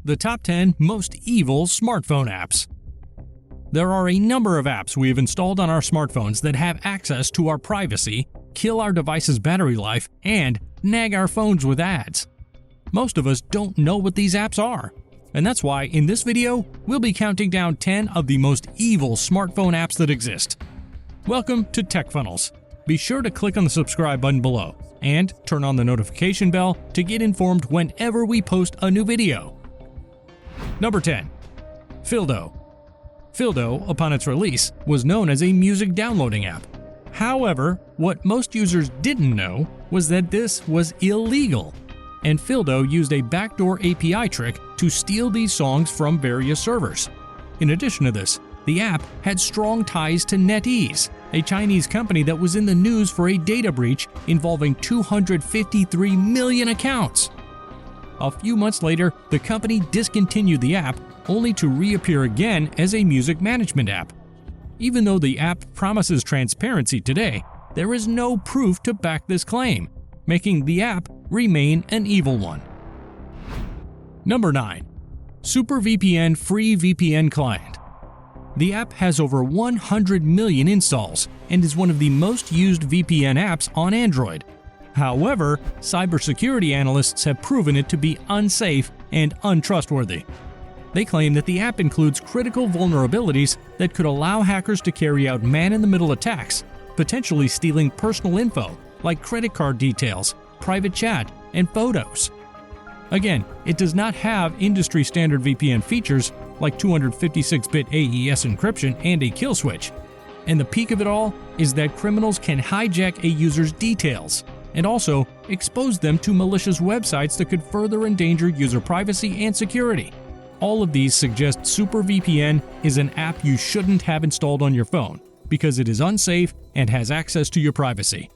The top 10 most evil smartphone apps. There are a number of apps we have installed on our smartphones that have access to our privacy, kill our device's battery life, and nag our phones with ads. Most of us don't know what these apps are, and that's why in this video, we'll be counting down 10 of the most evil smartphone apps that exist. Welcome to TechFunnels. Be sure to click on the subscribe button below and turn on the notification bell to get informed whenever we post a new video. Number 10. Phildo. Phildo, upon its release, was known as a music downloading app. However, what most users didn't know was that this was illegal, and Phildo used a backdoor API trick to steal these songs from various servers. In addition to this, the app had strong ties to NetEase, a Chinese company that was in the news for a data breach involving 253 million accounts. A few months later, the company discontinued the app, only to reappear again as a music management app. Even though the app promises transparency today, there is no proof to back this claim, making the app remain an evil one. Number 9. SuperVPN Free VPN Client. The app has over 100 million installs and is one of the most used VPN apps on Android. However, cybersecurity analysts have proven it to be unsafe and untrustworthy. They claim that the app includes critical vulnerabilities that could allow hackers to carry out man-in-the-middle attacks, potentially stealing personal info like credit card details, private chat, and photos. Again, it does not have industry-standard VPN features like 256-bit AES encryption and a kill switch. And the peak of it all is that criminals can hijack a user's details and also expose them to malicious websites that could further endanger user privacy and security. All of these suggest SuperVPN is an app you shouldn't have installed on your phone because it is unsafe and has access to your privacy.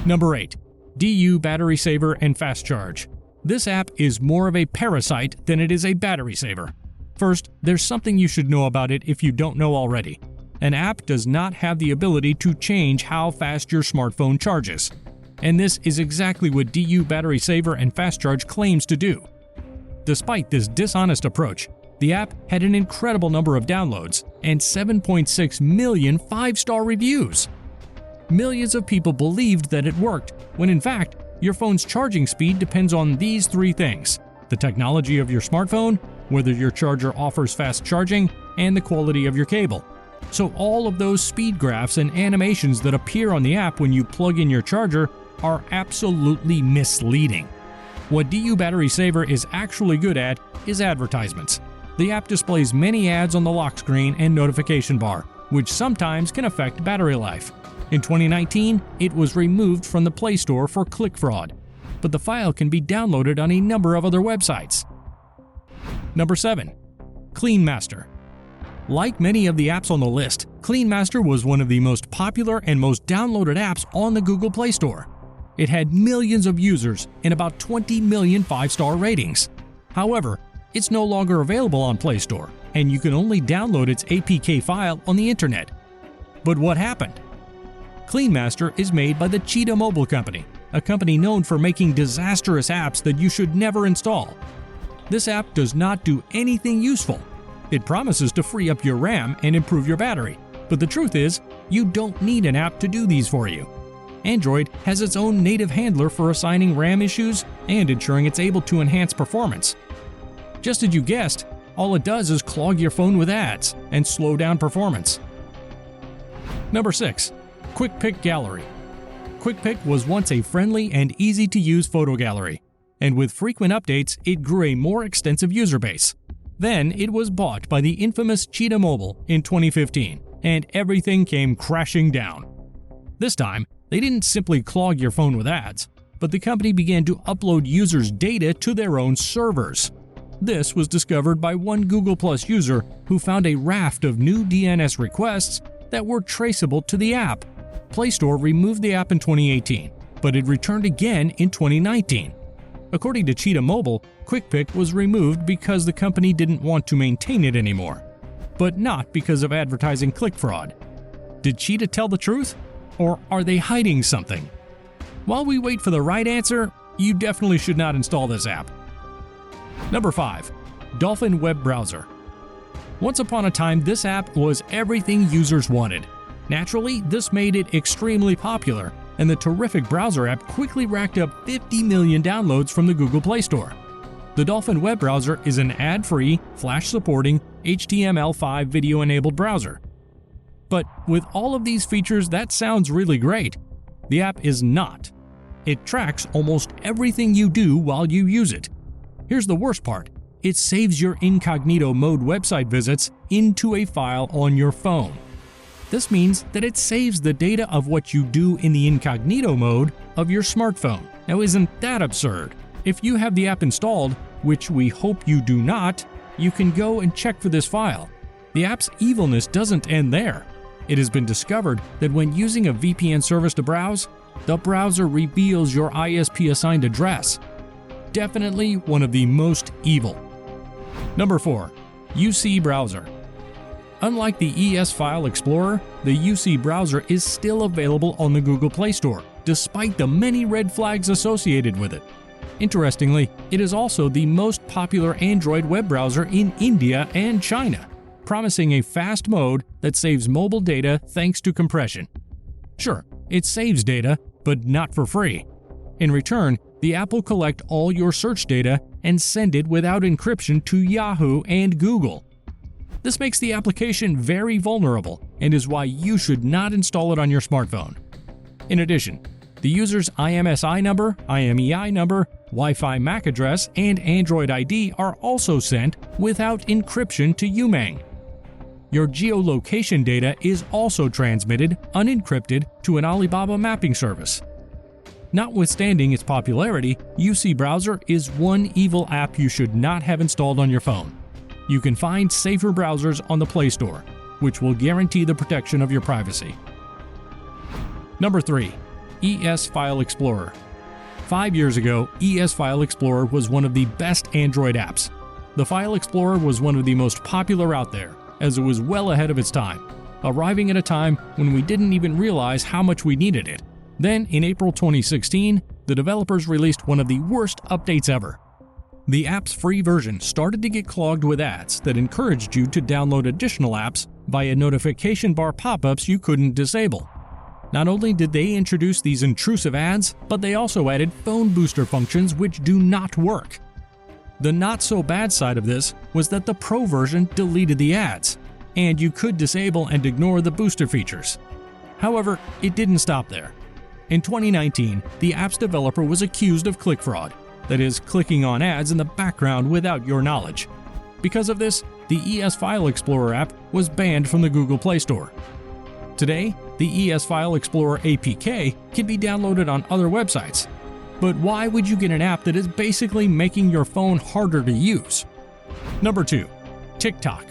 Number 8. DU Battery Saver and Fast Charge. This app is more of a parasite than it is a battery saver. First, there's something you should know about it if you don't know already. An app does not have the ability to change how fast your smartphone charges. And this is exactly what DU Battery Saver and Fast Charge claims to do. Despite this dishonest approach, the app had an incredible number of downloads and 7.6 million 5-star reviews. Millions of people believed that it worked, when in fact, your phone's charging speed depends on these three things: the technology of your smartphone, whether your charger offers fast charging, and the quality of your cable. So all of those speed graphs and animations that appear on the app when you plug in your charger are absolutely misleading. What DU Battery Saver is actually good at is advertisements. The app displays many ads on the lock screen and notification bar, which sometimes can affect battery life. In 2019, it was removed from the Play Store for click fraud, but the file can be downloaded on a number of other websites. Number 7. CleanMaster. Like many of the apps on the list, CleanMaster was one of the most popular and most downloaded apps on the Google Play Store. It had millions of users and about 20 million 5-star ratings. However, it's no longer available on Play Store, and you can only download its APK file on the internet. But what happened? CleanMaster is made by the Cheetah Mobile Company, a company known for making disastrous apps that you should never install. This app does not do anything useful. It promises to free up your RAM and improve your battery, but the truth is, you don't need an app to do these for you. Android has its own native handler for assigning RAM issues and ensuring it's able to enhance performance. Just as you guessed, all it does is clog your phone with ads and slow down performance. Number 6. QuickPick Gallery. QuickPick was once a friendly and easy-to-use photo gallery, and with frequent updates, it grew a more extensive user base. Then it was bought by the infamous Cheetah Mobile in 2015, and everything came crashing down. This time, they didn't simply clog your phone with ads, but the company began to upload users' data to their own servers. This was discovered by one Google Plus user who found a raft of new DNS requests that were traceable to the app. Play Store removed the app in 2018, but it returned again in 2019. According to Cheetah Mobile, QuickPick was removed because the company didn't want to maintain it anymore, but not because of advertising click fraud. Did Cheetah tell the truth? Or are they hiding something? While we wait for the right answer, you definitely should not install this app. Number 5. Dolphin Web Browser. Once upon a time, this app was everything users wanted. Naturally, this made it extremely popular, and the terrific browser app quickly racked up 50 million downloads from the Google Play Store. The Dolphin Web Browser is an ad-free, Flash-supporting, HTML5 video-enabled browser. But with all of these features, that sounds really great. The app is not. It tracks almost everything you do while you use it. Here's the worst part. It saves your incognito mode website visits into a file on your phone. This means that it saves the data of what you do in the incognito mode of your smartphone. Now, isn't that absurd? If you have the app installed, which we hope you do not, you can go and check for this file. The app's evilness doesn't end there. It has been discovered that when using a VPN service to browse, the browser reveals your ISP-assigned address. Definitely one of the most evil. Number 4. UC Browser. Unlike the ES File Explorer, the UC Browser is still available on the Google Play Store, despite the many red flags associated with it. Interestingly, it is also the most popular Android web browser in India and China, promising a fast mode that saves mobile data thanks to compression. Sure, it saves data, but not for free. In return, the app will collect all your search data and send it without encryption to Yahoo and Google. This makes the application very vulnerable and is why you should not install it on your smartphone. In addition, the user's IMSI number, IMEI number, Wi-Fi MAC address, and Android ID are also sent without encryption to UMANG. Your geolocation data is also transmitted unencrypted to an Alibaba mapping service. Notwithstanding its popularity, UC Browser is one evil app you should not have installed on your phone. You can find safer browsers on the Play Store, which will guarantee the protection of your privacy. Number 3. ES File Explorer. 5 years ago, ES File Explorer was one of the best Android apps. The File Explorer was one of the most popular out there, as it was well ahead of its time, arriving at a time when we didn't even realize how much we needed it. Then, in April 2016, the developers released one of the worst updates ever. The app's free version started to get clogged with ads that encouraged you to download additional apps via notification bar pop-ups you couldn't disable. Not only did they introduce these intrusive ads, but they also added phone booster functions which do not work. The not-so-bad side of this was that the Pro version deleted the ads, and you could disable and ignore the booster features. However, it didn't stop there. In 2019, the app's developer was accused of click fraud, that is, clicking on ads in the background without your knowledge. Because of this, the ES File Explorer app was banned from the Google Play Store. Today, the ES File Explorer APK can be downloaded on other websites. But why would you get an app that is basically making your phone harder to use? Number 2. TikTok.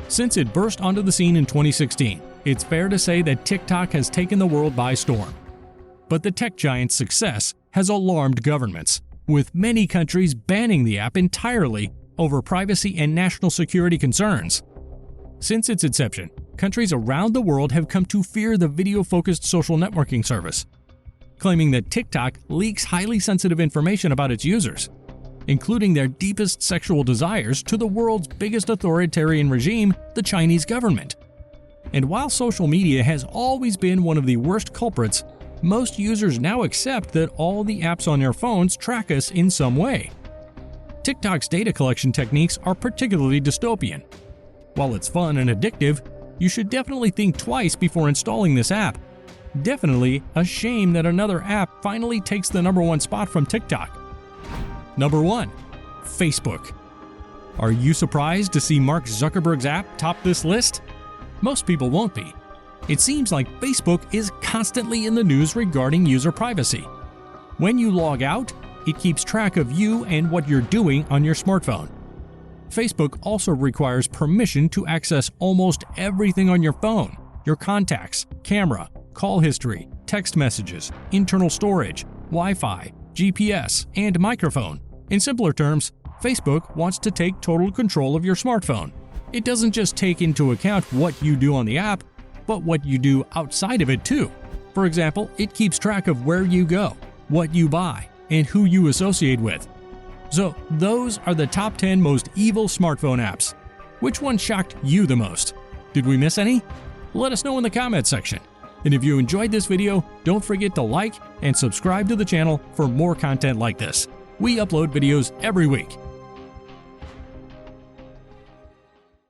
Since it burst onto the scene in 2016, it's fair to say that TikTok has taken the world by storm. But the tech giant's success has alarmed governments, with many countries banning the app entirely over privacy and national security concerns. Since its inception, countries around the world have come to fear the video-focused social networking service, claiming that TikTok leaks highly sensitive information about its users, including their deepest sexual desires, to the world's biggest authoritarian regime, the Chinese government. And while social media has always been one of the worst culprits, most users now accept that all the apps on their phones track us in some way. TikTok's data collection techniques are particularly dystopian. While it's fun and addictive, you should definitely think twice before installing this app. Definitely a shame that another app finally takes the #1 spot from TikTok. Number 1. Facebook. Are you surprised to see Mark Zuckerberg's app top this list? Most people won't be. It seems like Facebook is constantly in the news regarding user privacy. When you log out, it keeps track of you and what you're doing on your smartphone. Facebook also requires permission to access almost everything on your phone: your contacts, camera, call history, text messages, internal storage, Wi-Fi, GPS, and microphone. In simpler terms, Facebook wants to take total control of your smartphone. It doesn't just take into account what you do on the app, but what you do outside of it too. For example, it keeps track of where you go, what you buy, and who you associate with. So those are the top 10 most evil smartphone apps. Which one shocked you the most? Did we miss any? Let us know in the comments section. And if you enjoyed this video, don't forget to like and subscribe to the channel for more content like this. We upload videos every week.